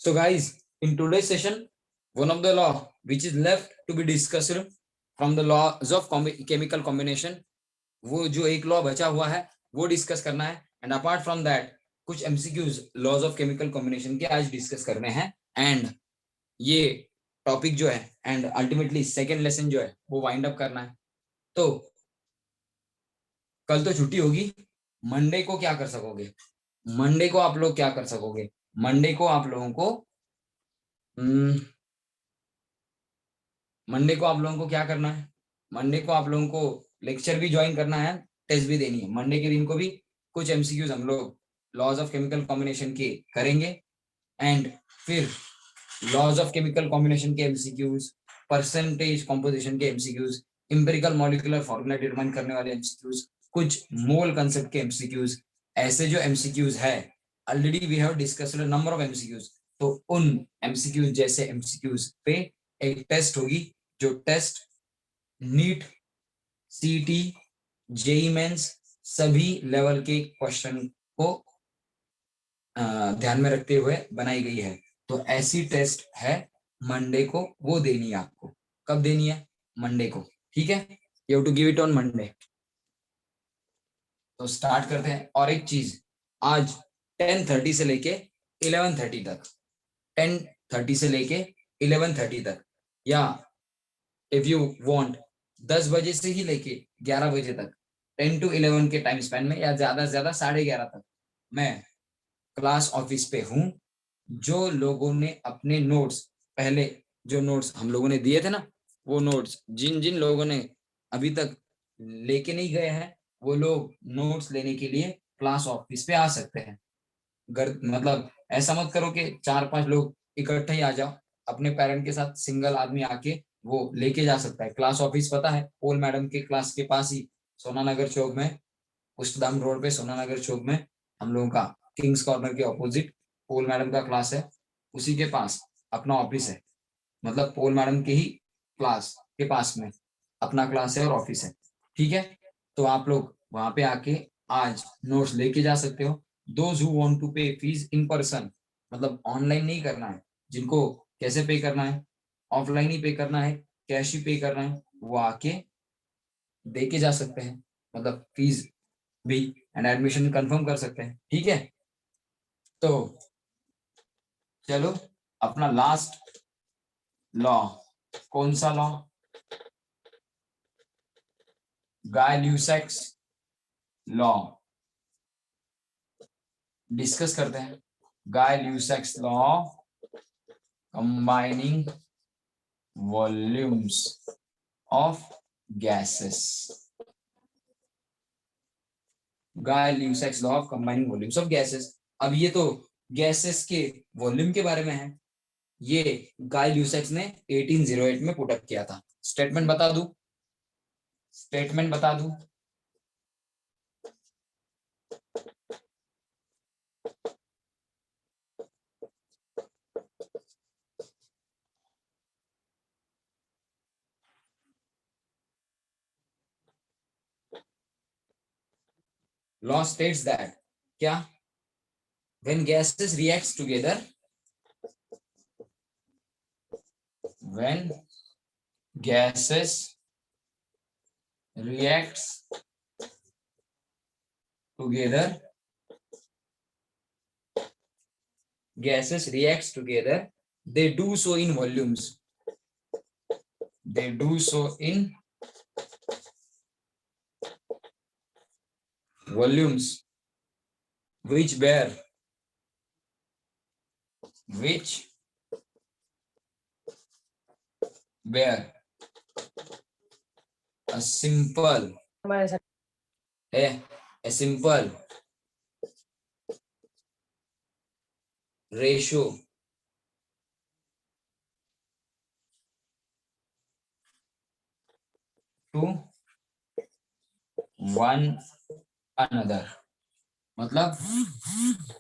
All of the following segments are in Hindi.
So guys, in today's session, one of the law which is left to be discussed from the laws of chemical combination, वो जो एक लॉ बचा हुआ है वो डिस्कस करना है। एंड अपार्ट फ्रॉम दैट कुछ MCQs laws of chemical combination के आज डिस्कस करने हैं। एंड ये टॉपिक जो है एंड अल्टीमेटली सेकेंड लेसन जो है वो वाइंड अप करना है। तो कल तो छुट्टी होगी, मंडे को क्या कर सकोगे? मंडे को आप लोग क्या कर सकोगे? मंडे को आप लोगों को मंडे को आप लोगों को क्या करना है? मंडे को आप लोगों को लेक्चर भी ज्वाइन करना है, टेस्ट भी देनी है। मंडे के दिन को भी कुछ एमसीक्यूज हम लोग लॉज ऑफ केमिकल कॉम्बिनेशन के करेंगे। एंड फिर लॉज ऑफ केमिकल कॉम्बिनेशन के एमसीक्यूज, परसेंटेज कॉम्पोजिशन के MCQs, empirical molecular formula determine करने वाले एमसीक्यूज, कुछ मोल कंसेप्ट के एमसीक्यूज, ऐसे जो एमसीक्यूज है already we have discussed number of MCQs. तो उन एमसीक्यूज जैसे एमसीक्यूज पे एक टेस्ट होगी, जो टेस्ट नीट, सीटी, जेई मेंस सभी लेवल के क्वेश्चन को ध्यान में रखते हुए बनाई गई है। तो ऐसी टेस्ट है मंडे को, वो देनी है आपको। कब देनी है? मंडे को, ठीक है। You have to give it on Monday. तो स्टार्ट करते हैं। और एक चीज, आज 10:30 से लेके 11:30 तक, 10:30 से लेके 11:30 तक, या इफ यू वांट 10 बजे से ही लेके 11 बजे तक, 10 to 11 के टाइम स्पेन में, या ज्यादा से ज्यादा 11:30 तक मैं क्लास ऑफिस पे हूँ। जो लोगों ने अपने नोट्स, पहले जो नोट्स हम लोगों ने दिए थे ना, वो नोट्स जिन जिन लोगों ने अभी तक लेके नहीं गए हैं, वो लोग नोट्स लेने के लिए क्लास ऑफिस पे आ सकते हैं। मतलब ऐसा मत करो कि 4-5 लोग इकट्ठे ही आ जाओ, अपने पेरेंट के साथ सिंगल आदमी आके वो लेके जा सकता है। क्लास ऑफिस पता है, पोल मैडम के क्लास के पास ही, सोना नगर चौक में, पुष्पधाम रोड पे सोना नगर चौक में हम लोगों का किंग्स कॉर्नर के ऑपोजिट पोल मैडम का क्लास है। उसी के पास अपना ऑफिस है, मतलब पोल मैडम के ही क्लास के पास में अपना क्लास है और ऑफिस है, ठीक है। तो आप लोग वहां पे आके आज नोट्स लेके जा सकते हो। दोज हु वांट टू पे फीस इन पर्सन, मतलब ऑनलाइन नहीं करना है, जिनको कैसे पे करना है, ऑफलाइन ही पे करना है, कैश ही पे करना है, वो आके दे के जा सकते हैं, मतलब फीस भी एंड एडमिशन कंफर्म कर सकते हैं, ठीक है। तो चलो, अपना लास्ट लॉ, कौन सा लॉ? गाय-ल्यूसैक्स लॉ डिस्कस करते हैं। Gay-Lussac's law combining volumes of gases. Gay-Lussac's law of combining volumes of gases. अब ये तो गैसेस के वॉल्यूम के बारे में है। ये गाय-ल्यूसैक्स ने 1808 में पुट अप किया था। स्टेटमेंट बता दूं, स्टेटमेंट बता दूं। Law states that क्या, when gases reacts together, when gases reacts together, gases reacts together, they do so in volumes, they do so in volumes which bear a simple ratio to one another, मतलब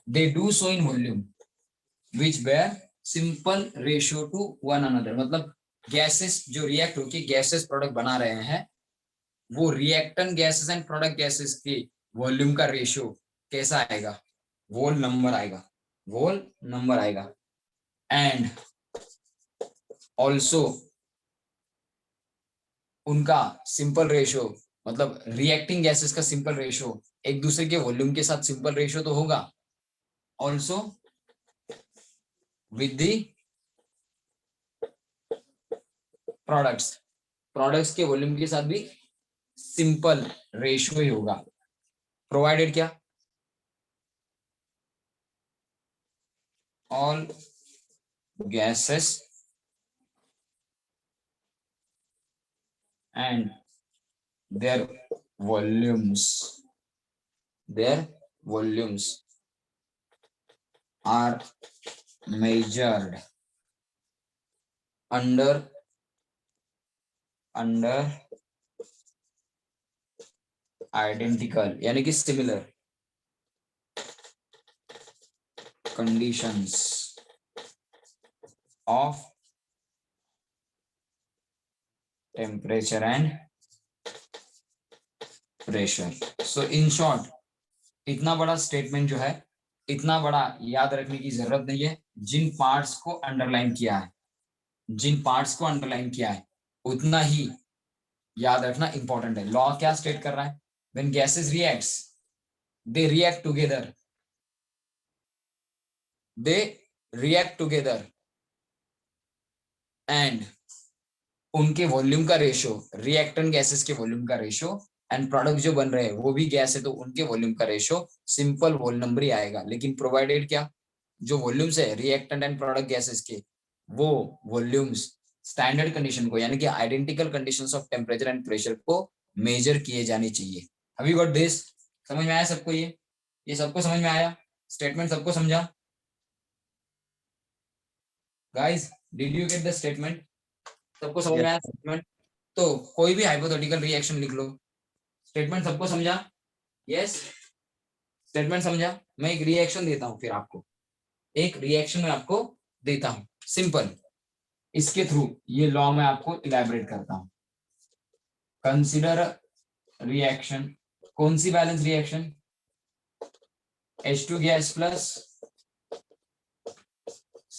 they do so in volume which bear simple ratio to one another, मतलब गैसेस जो रिएक्ट होके गैसेस प्रोडक्ट बना रहे हैं, वो reactant gases and product gases के वॉल्यूम का रेशियो कैसा आएगा? वोल नंबर आएगा, वोल नंबर आएगा। एंड ऑल्सो उनका सिंपल रेशियो, मतलब रिएक्टिंग गैसेस का सिंपल रेशियो एक दूसरे के वॉल्यूम के साथ सिंपल रेशियो तो होगा, ऑल्सो विद द प्रोडक्ट्स के वॉल्यूम के साथ भी सिंपल रेशियो ही होगा, प्रोवाइडेड क्या, all gases and their volumes are measured under identical यानी कि similar conditions of temperature and pressure. So in short, इतना बड़ा स्टेटमेंट जो है, इतना बड़ा याद रखने की जरूरत नहीं है। जिन पार्ट्स को अंडरलाइन किया है उतना ही याद रखना इंपॉर्टेंट है। लॉ क्या स्टेट कर रहा है, when gases reacts they react together and उनके वॉल्यूम का रेशियो, रिएक्टेंट गैसेस के वॉल्यूम का रेशियो एंड प्रोडक्ट जो बन रहे हैं वो भी गैस है तो उनके वॉल्यूम का रेशियो सिंपल होल नंबर ही आएगा। लेकिन प्रोवाइडेड क्या, जो वॉल्यूम्स है रिएक्टेंट एंड प्रोडक्ट गैसेस के, वो वॉल्यूम्स स्टैंडर्ड कंडीशन को यानी कि identical conditions of temperature and pressure को मेजर किए जाने चाहिए। Have you got this? समझ में आया सबको? ये सबको समझ में आया? स्टेटमेंट सबको समझा? Guys did you get the statement? सबको समझ में आया स्टेटमेंट? तो कोई भी हाइपोथेटिकल रिएक्शन लिख लो। स्टेटमेंट सबको समझा? यस, स्टेटमेंट समझा? मैं एक रिएक्शन देता हूं, फिर आपको एक रिएक्शन में आपको देता हूं सिंपल, इसके थ्रू ये लॉ में आपको इलैबोरेट करता हूं। कंसीडर रिएक्शन, कौन सी balance reaction? H2 gas plus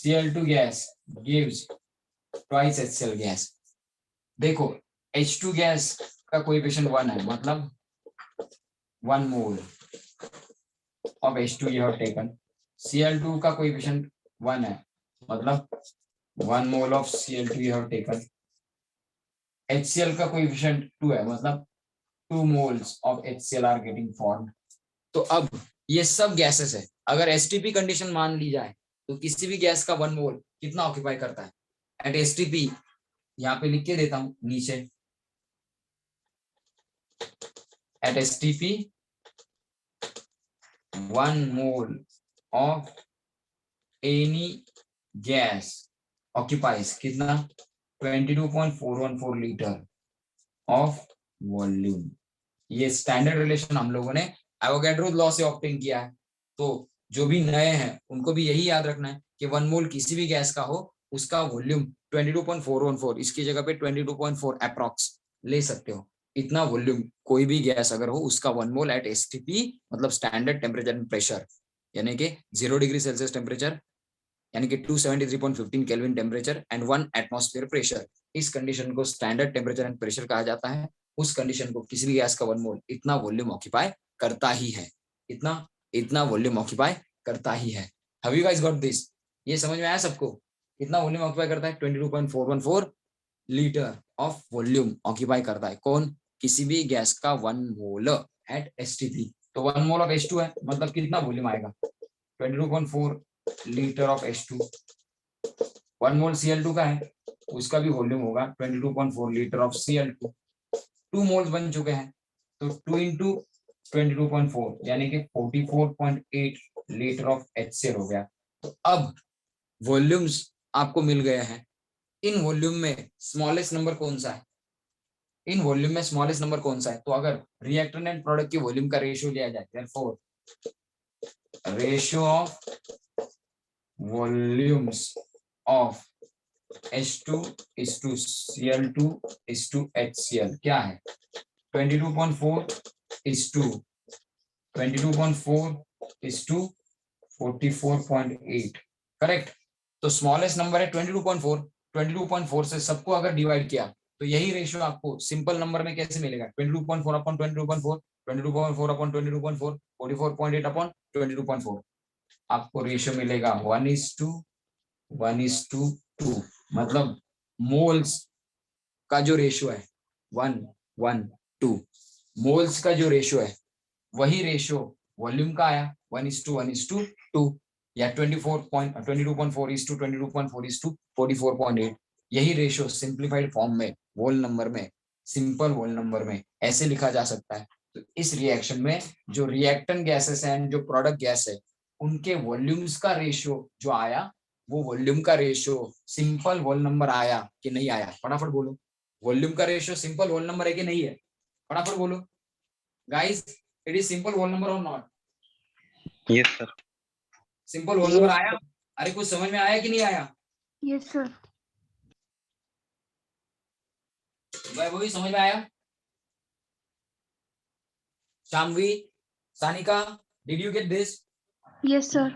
Cl2 gas gives twice HCl gas. देखो H2 गैस का कोएफिशिएंट 1 है, मतलब 1 mole of H2 you have taken। Cl2 का कोएफिशिएंट 1 है, मतलब 1 mole of Cl2 you have taken। HCl का कोएफिशिएंट 2 है, मतलब 2 moles of HCl are getting formed. तो अब ये सब गैसेस है, अगर एसटीपी कंडीशन मान ली जाए तो किसी भी गैस का 1 मोल कितना ऑक्यूपाई करता है एट एसटीपी? यहाँ पे लिख के देता हूं नीचे, at STP 1 mole of any gas occupies कितना? 22.414 लीटर ऑफ वॉल्यूम। ये स्टैंडर्ड रिलेशन हम लोगों ने एवोगैड्रो लॉ से ऑब्टेन किया है। तो जो भी नए हैं उनको भी यही याद रखना है कि 1 मोल किसी भी गैस का हो, उसका वॉल्यूम 22.414, इसकी जगह पे 22.4 अप्रॉक्स ले सकते हो। इतना वॉल्यूम कोई भी गैस अगर हो उसका 1 मोल एट एसटीपी, मतलब स्टैंडर्ड टेम्परेचर एंड प्रेशर, यानी कि 0 डिग्री सेल्सियस टेम्परेचर, यानी कि 273.15 kelvin temperature and 1 atmosphere pressure, इस कंडीशन को स्टैंडर्ड टेम्परेचर एंड प्रेशर कहा जाता है। उस कंडीशन को किसी भी गैस का 1 मोल इतना वॉल्यूम ऑक्यूपाई करता ही है, इतना वॉल्यूम ऑक्यूपाई करता ही है। Have you guys got this? ये समझ में आया सबको? कितना वॉल्यूम ऑक्यूपाई करता है? 22.414 लीटर ऑफ वॉल्यूम ऑक्यूपाई करता है कौन? किसी भी गैस का 1 मोल एट एसटीपी। तो 1 मोल ऑफ H2 है, मतलब कितना वॉल्यूम आएगा? 22.4 litre of H2। 1 mole Cl2 का है, उसका भी वॉल्यूम होगा 22.4 लीटर ऑफ Cl2। 2 मोल्स बन चुके हैं, तो 2 इंटू 22.4 यानी कि 44.8 लीटर ऑफ HCl हो गया। तो अब वॉल्यूम्स आपको मिल गए हैं। इन वॉल्यूम में स्मॉलेस्ट नंबर कौन सा है? तो अगर रिएक्टेंट एंड प्रोडक्ट की वॉल्यूम का रेशियो लिया जाए, therefore ratio of volumes of H2 is to Cl2 is to HCl क्या है? 22.4 is to 44.8, करेक्ट? तो स्मॉलेस्ट नंबर है 22.4, 22.4 से सबको अगर डिवाइड किया तो यही रेशियो आपको सिंपल नंबर में कैसे मिलेगा, 22.4 अपॉन 22.4, 22.4 अपॉन 22.4, 44.8 अपॉन 22.4, आपको रेशियो मिलेगा 1:1:2, मतलब मोल्स का जो रेशियो है 1:1:2, मोल्स का जो रेशियो है वही रेशियो वॉल्यूम का आया 1:1:2, या 22.4:22.4, यही रेशियो सिंप्लीफाइड फॉर्म में होल नंबर में, सिंपल होल नंबर में ऐसे लिखा जा सकता है। तो इस रिएक्शन में जो रिएक्टेंट गैसेस हैं, जो प्रोडक्ट गैस है, उनके वॉल्यूम्स का रेशियो जो आया, वो वॉल्यूम का रेशियो सिंपल होल नंबर आया कि नहीं आया, फटाफट बोलो। वॉल्यूम का रेशियो सिंपल होल नंबर है कि नहीं है, फटाफट बोलो guys. It is simple whole number or not? Yes sir. Simple whole number आया? अरे कुछ समझ में आया कि नहीं आया? Yes sir. भाई वही समझ में आया? Shamvi, Sanika, did you get this? Yes sir.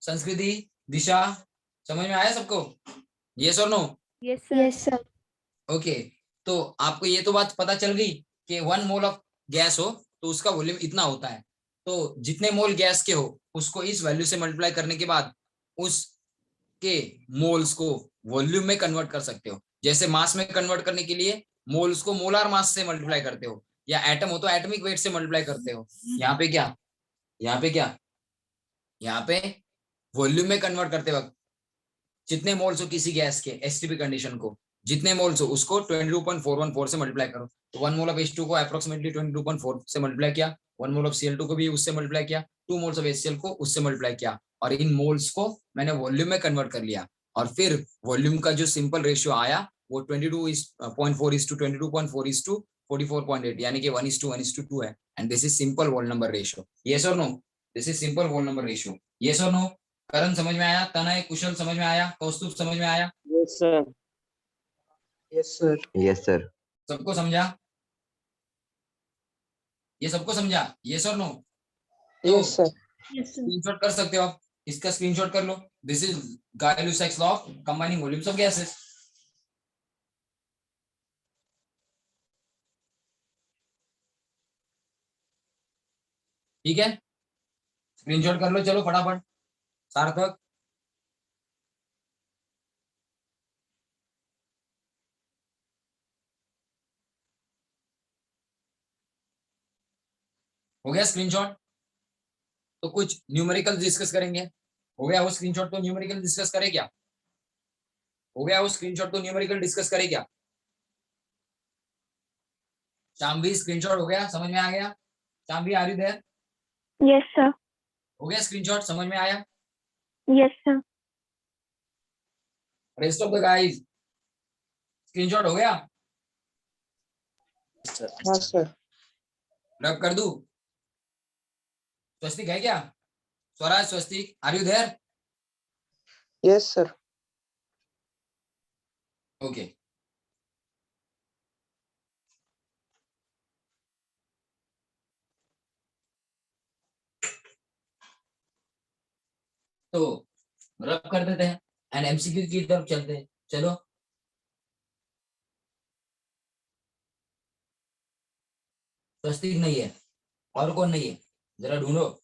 Sanskriti, Disha, समझ में आया सबको? Yes or no? Yes yes sir. Okay, तो आपको ये तो बात पता चल गई कि 1 मोल ऑफ गैस हो तो उसका वॉल्यूम इतना होता है। तो जितने मोल गैस के हो उसको इस वैल्यू से मल्टीप्लाई करने के बाद उसके मोल्स को वॉल्यूम में कन्वर्ट कर सकते हो। जैसे मास में कन्वर्ट करने के लिए मोल्स को मोलार मास से मल्टीप्लाई करते हो, या एटम हो तो एटॉमिक वेट से मल्टीप्लाई करते हो। यहाँ पे क्या, यहाँ पे क्या, यहाँ पे वॉल्यूम में कन्वर्ट करते वक्त जितने मोल्स हो किसी गैस के एसटीपी कंडीशन को, जितने मोल्स हो उसको 22.414 से मल्टीप्लाई करो। तो 1 मोल ऑफ H2 को अप्रोक्सीमेटली 22.4 से मल्टीप्लाई किया, 1 मोल ऑफ Cl2 को भी उससे मल्टीप्लाई किया, 2 मोल्स ऑफ HCl को उससे मल्टीप्लाई किया, और इन मोल्स को मैंने वॉल्यूम में कन्वर्ट कर लिया। और फिर वॉल्यूम का जो सिंपल रेशियो आया वो 22.4:44.8, यानी कि 1:1:2 है। And this is simple whole number ratio. Yes or no? This is simple whole number ratio. Yes or no? Karan समझ में आया? तनय, कुशल समझ में आया? कौस्तुभ समझ में आया? Yes sir. Yes sir. Yes sir. सबको समझा? ये सबको समझा? Yes or no? Yes sir. Yes sir. Screenshot कर सकते हो आप, इसका स्क्रीनशॉट कर लो। This is Gay Lussac's law of combining volumes of gases. ठीक है, स्क्रीनशॉट कर लो, चलो फटाफट। सार्थक, हो गया स्क्रीनशॉट? तो कुछ न्यूमेरिकल डिस्कस करेंगे। हो गया वो स्क्रीनशॉट, तो न्यूमेरिकल डिस्कस करे क्या? हो गया वो स्क्रीनशॉट, तो न्यूमेरिकल डिस्कस करे क्या? शामवी, स्क्रीनशॉट हो गया, समझ में आ गया? Shamvi, are you there? Yes sir. हो गया स्क्रीनशॉट, समझ में आया? Yes sir. Rest of the guys screenshot हो गया? हाँ सर। रब कर दूं? स्वस्तिक है क्या? Swaraj, Swastik, are you there? Yes sir. Okay, तो रब कर देते हैं एंड एमसीक्यू की तरफ चलते हैं। चलो, स्वस्तिक नहीं है, और कौन नहीं है, जरा ढूंढो।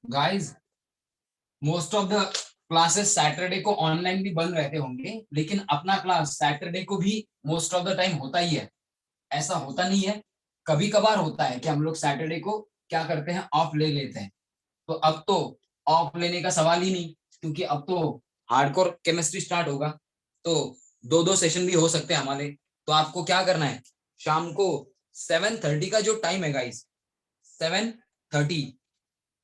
Guys, most of the classes Saturday को ऑनलाइन भी बंद रहते होंगे, लेकिन अपना क्लास सैटरडे को भी मोस्ट ऑफ द टाइम होता ही है। ऐसा होता नहीं है, कभी कभार होता है कि हम लोग सैटरडे को क्या करते हैं, ऑफ ले लेते हैं। तो अब तो ऑफ लेने का सवाल ही नहीं, क्योंकि अब तो हार्डकोर केमिस्ट्री स्टार्ट होगा, तो 2-2 सेशन भी हो सकते हैं हमारे। तो आपको क्या करना है, शाम को 7:30 का जो टाइम है गाइस, 7:30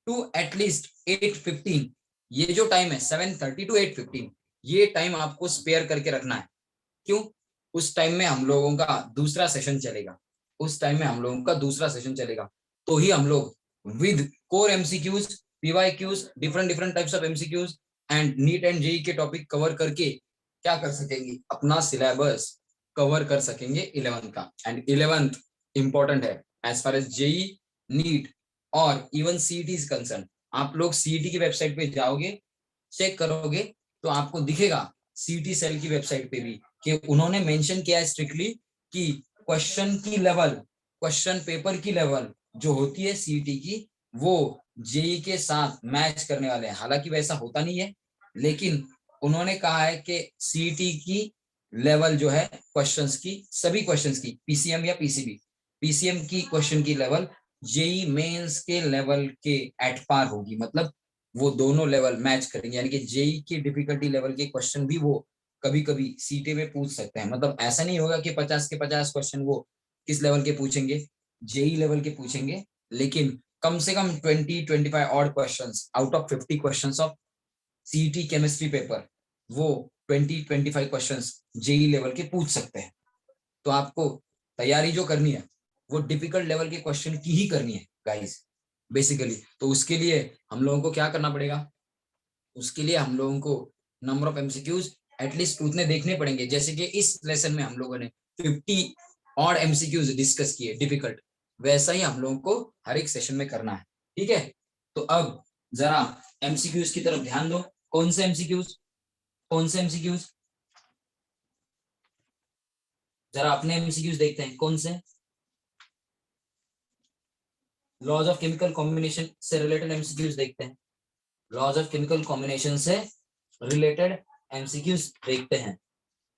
टू एटलीस्ट 8:15, ये जो टाइम है 7:30 टू 8:15, ये टाइम आपको स्पेयर करके रखना है। क्यों? उस टाइम में हम लोगों का दूसरा सेशन चलेगा, उस टाइम में हम लोगों का दूसरा सेशन चलेगा, तो ही हम लोग with core MCQs, PYQs, different different types of MCQs and NEET and JEE के टॉपिक कवर करके क्या कर सकेंगे, अपना सिलेबस कवर कर सकेंगे 11th का। एंड 11th इंपॉर्टेंट है as far as JEE, NEET और इवन सीईटी इज कंसर्न। आप लोग सीईटी की वेबसाइट पे जाओगे, चेक करोगे तो आपको दिखेगा सीईटी सेल की वेबसाइट पे भी कि उन्होंने मेंशन किया है स्ट्रिक्टली कि क्वेश्चन की लेवल, क्वेश्चन पेपर की लेवल जो होती है सीईटी की, वो जेई के साथ मैच करने वाले हैं। हालांकि वैसा होता नहीं है, लेकिन उन्होंने कहा है कि सीईटी की लेवल जो है क्वेश्चंस की, सभी क्वेश्चंस की, पीसीएम या पीसीबी, पीसीएम की क्वेश्चन की लेवल जेई मेंस के लेवल के एट पार होगी। मतलब वो दोनों लेवल मैच करेंगे, यानी कि जेई की डिफिकल्टी लेवल के क्वेश्चन भी वो कभी कभी सीटी में पूछ सकते हैं। मतलब ऐसा नहीं होगा कि 50 के 50 क्वेश्चन वो किस लेवल के पूछेंगे, जेई लेवल के पूछेंगे, लेकिन कम से कम 20-25 odd questions out of 50 questions of CET chemistry paper, वो 20-25 क्वेश्चंस जेई लेवल के पूछ सकते हैं। तो आपको तैयारी जो करनी है वो डिफिकल्ट लेवल के क्वेश्चन की ही करनी है गाइस बेसिकली। तो उसके लिए हम लोगों को क्या करना पड़ेगा, उसके लिए हम लोगों को नंबर ऑफ एमसीक्यूज एटलीस्ट उतने देखने पड़ेंगे, जैसे कि इस लेसन में हम लोगों ने 50 और एमसीक्यूज डिस्कस किए डिफिकल्ट, वैसा ही हम लोगों को हर एक सेशन में करना है। ठीक है, तो अब जरा एमसीक्यूज की तरफ ध्यान दो। कौन से एमसीक्यूज, कौन से एमसीक्यूज, जरा अपने एमसीक्यूज देखते हैं कौन से। लॉज ऑफ केमिकल कॉम्बिनेशन से रिलेटेड एमसीक्यूज देखते हैं, लॉज ऑफ केमिकल कॉम्बिनेशन से रिलेटेड एमसीक्यूज देखते हैं।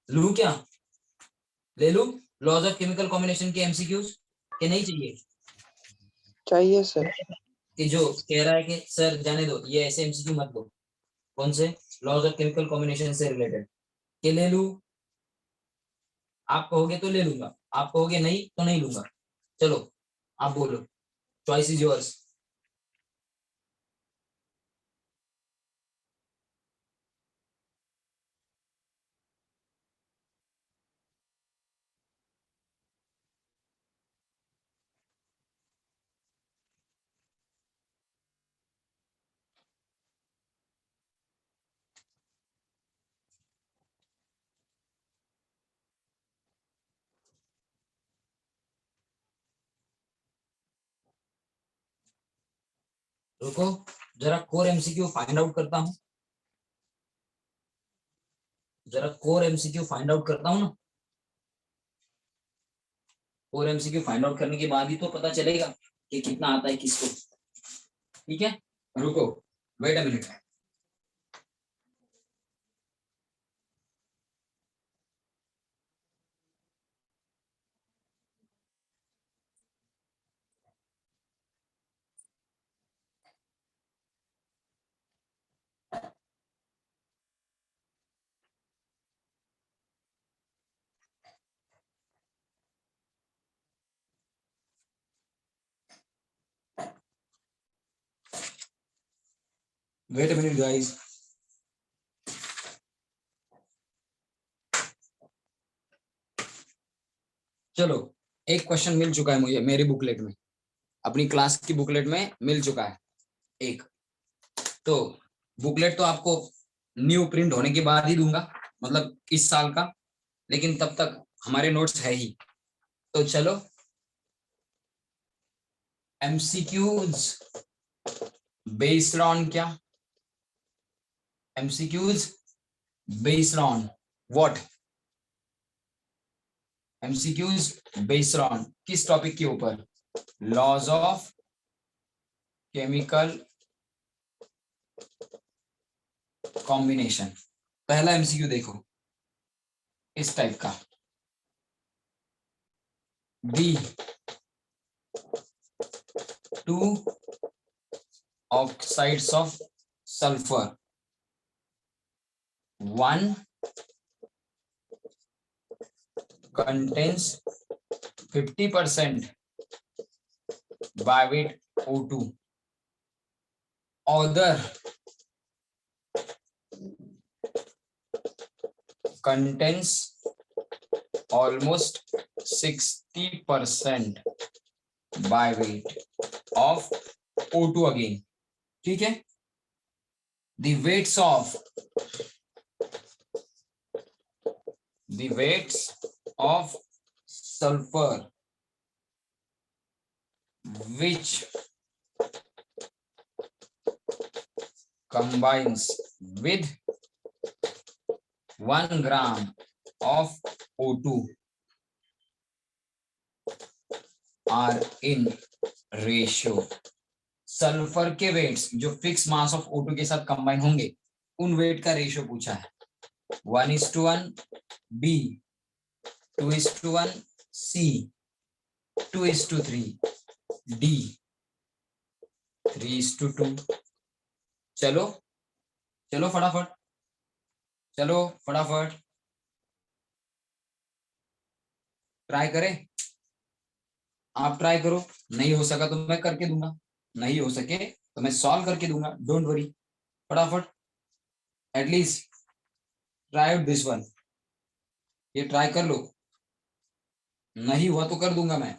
लू क्या, ले लू लॉज ऑफ केमिकल कॉम्बिनेशन के एमसीक्यूज के नहीं चाहिए? चाहिए सर। कि जो कह रहा है कि सर जाने दो ये ऐसे एमसीक्यू मत दो, कौन से लॉज ऑफ केमिकल कॉम्बिनेशन से रिलेटेड के ले लू? आप कहोगे तो ले लूंगा, आप कहोगे नहीं तो नहीं लूंगा। चलो आप बोलो, चॉइस इज योर्स। रुको जरा कोर एमसीक्यू फाइंड आउट करता हूँ, जरा कोर एमसीक्यू फाइंड आउट करता हूँ ना। कोर एमसीक्यू फाइंड आउट करने के बाद ही तो पता चलेगा कि कितना आता है किसको। ठीक है, रुको, wait a minute. Wait a minute guys. चलो एक क्वेश्चन मिल चुका है मुझे मेरी बुकलेट में, अपनी क्लास की बुकलेट में मिल चुका है एक। तो बुकलेट तो आपको न्यू प्रिंट होने के बाद ही दूंगा, मतलब इस साल का, लेकिन तब तक हमारे नोट्स है ही। तो चलो एमसीक्यूज बेस्ड ऑन क्या, MCQs based on what, MCQs based on किस टॉपिक के ऊपर, लॉज ऑफ केमिकल कॉम्बिनेशन। पहला एमसीक्यू देखो इस टाइप का, B two oxides of sulphur, one contains 50% by weight O2. Other contains almost 60% by weight of O2 again. ठीक है? The weights of sulfur which combines with 1 gram of O2 are in ratio. Sulphur के वेट्स जो फिक्स मास ऑफ O2 के साथ कंबाइन होंगे उन वेट का रेशियो पूछा है. 1:1 B, 2:1 C, 2:3 D, 3:2. चलो चलो फटाफट, चलो फटाफट ट्राई करें. आप ट्राई करो, नहीं हो सका तो मैं करके दूंगा, नहीं हो सके तो मैं सॉल्व करके दूंगा. डोंट वरी, फटाफट at least try out this one. ये ट्राई कर लो, नहीं हुआ तो कर दूंगा मैं.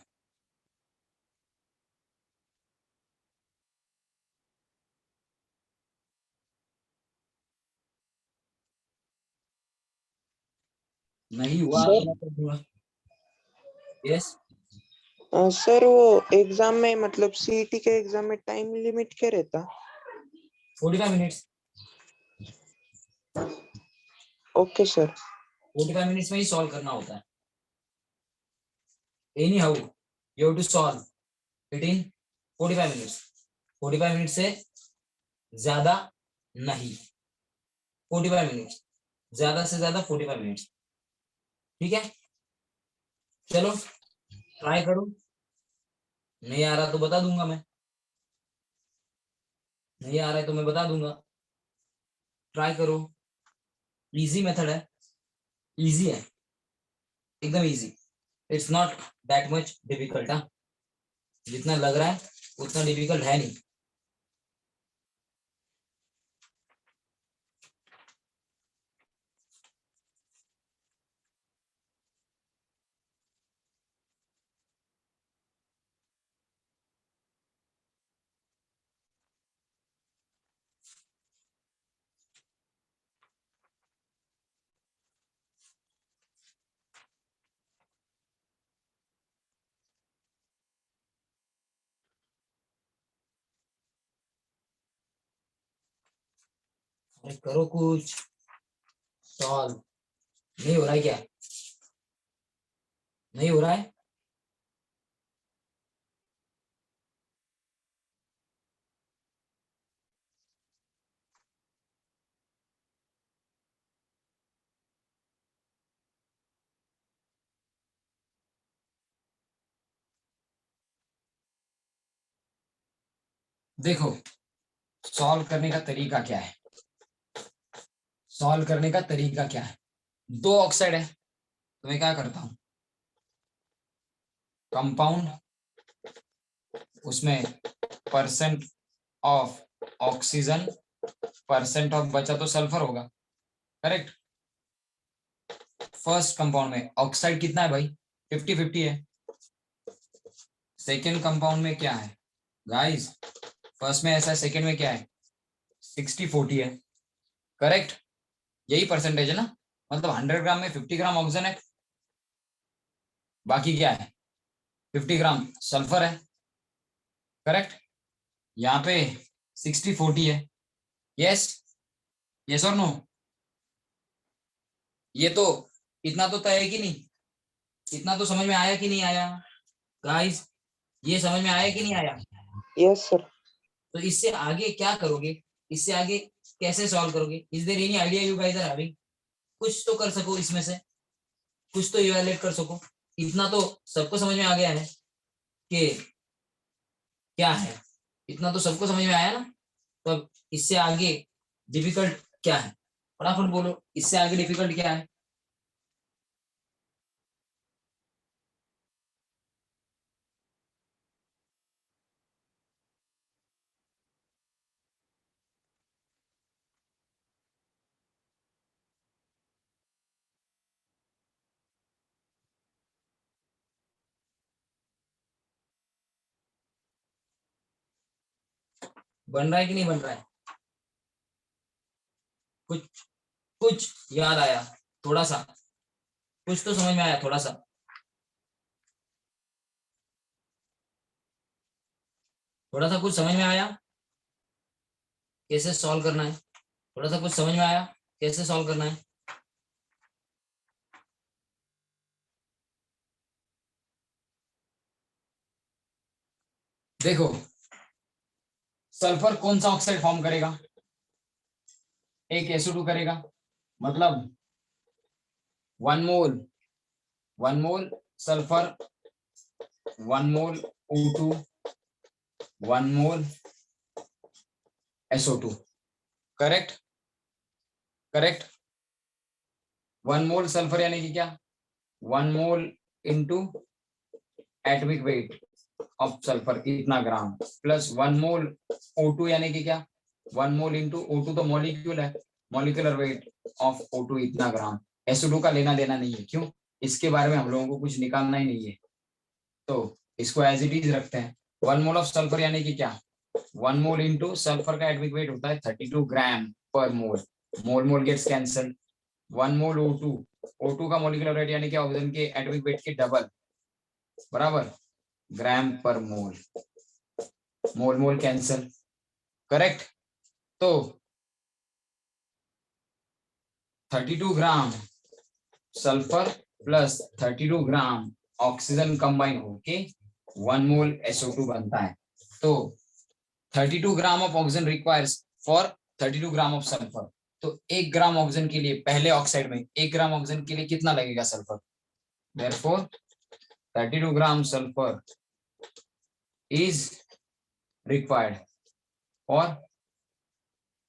नहीं हुआ तो मैं कर दूंगा. यस सर वो एग्जाम में मतलब सीईटी के एग्जाम में टाइम लिमिट क्या रहता? 45 मिनट्स. Okay sir. 45 मिनट्स में ही सॉल्व करना होता है. Anyhow you have to solve it in 45 minutes. 45 minute से ज्यादा नहीं. 45 मिनट्स, ज्यादा से ज्यादा 45 मिनट्स. ठीक है, चलो ट्राई करो. नहीं आ रहा तो बता दूंगा मैं, नहीं आ रहा है तो मैं बता दूंगा. ट्राई करो, इजी मेथड है, इजी है, एकदम easy. It's not that much difficult. हाँ, जितना लग रहा है उतना डिफिकल्ट है नहीं. अरे करो कुछ, सॉल्व. नहीं हो रहा है क्या? नहीं हो रहा है? देखो सॉल्व करने का तरीका क्या है, सॉल्व करने का तरीका क्या है. 2 ऑक्साइड है तो मैं क्या करता हूं, कंपाउंड, उसमें percent of oxygen, percent of बचा तो सल्फर होगा. करेक्ट. फर्स्ट कंपाउंड में ऑक्साइड कितना है भाई? 50-50 है. सेकेंड कंपाउंड में क्या है गाइस? फर्स्ट में ऐसा है, सेकेंड में क्या है? 60-40 है. करेक्ट, यही परसेंटेज है ना. मतलब 100 ग्राम में 50 ग्राम ऑक्सीजन है, बाकी क्या है? 50 ग्राम सल्फर है. करेक्ट. यहाँ पे 60-40 है. Yes, yes or no? ये तो इतना तो तय है कि नहीं? इतना तो समझ में आया कि नहीं आया गाइस? ये समझ में आया कि नहीं आया? Yes sir. तो इससे आगे क्या करोगे, इससे आगे कैसे सॉल्व करोगे? Is there any idea you guys are having? कुछ तो कर सको इसमें से, कुछ तो इवैल्यूएट कर सको. इतना तो सबको समझ में आ गया है कि क्या है, इतना तो सबको समझ में आया ना. तो अब इससे आगे डिफिकल्ट क्या है? फटाफट बोलो, इससे आगे डिफिकल्ट क्या है? बन रहा है कि नहीं बन रहा है? कुछ कुछ याद आया? थोड़ा सा कुछ तो समझ में आया? थोड़ा सा कुछ समझ में आया? कैसे सॉल्व करना है? थोड़ा सा कुछ समझ में आया कैसे सॉल्व करना है? देखो, सल्फर कौन सा ऑक्साइड फॉर्म करेगा? एक SO2 करेगा, मतलब 1 मोल सल्फर, 1 मोल O2, 1 मोल SO2। करेक्ट? करेक्ट। 1 मोल सल्फर यानी कि क्या? 1 mole into atomic weight of sulphur इतना ग्राम, प्लस 1 मोल O2 यानी कि क्या? 1 मोल इंटू O2 तो मॉलिक्यूल है, मॉलिक्यूलर वेट ऑफ O2 इतना ग्राम। SO2 का लेना देना नहीं है, क्यों? इसके बारे में हम लोगों को कुछ निकालना ही नहीं है, तो इसको एज इट इज रखते हैं। 1 मोल ऑफ सल्फर यानी कि क्या? 1 मोल इंटू सल्फर का एटॉमिक वेट होता है 32 ग्राम पर मोल, मोल मोल गेट्स कैंसल। 1 मोल O2 का मॉलिक्यूलर वेट यानी कि ऑक्सीजन के एटॉमिक वेट के डबल, बराबर ग्राम पर मोल, मोल मोल कैंसल। करेक्ट? तो 32 gram sulphur plus 32 gram oxygen combine होके 1 मोल SO2 बनता है। तो 32 gram of oxygen requires for 32 gram of sulphur. तो 1 ग्राम ऑक्सीजन के लिए, पहले ऑक्साइड में 1 ग्राम ऑक्सीजन के लिए कितना लगेगा sulphur? Therefore 32 gram sulphur is required for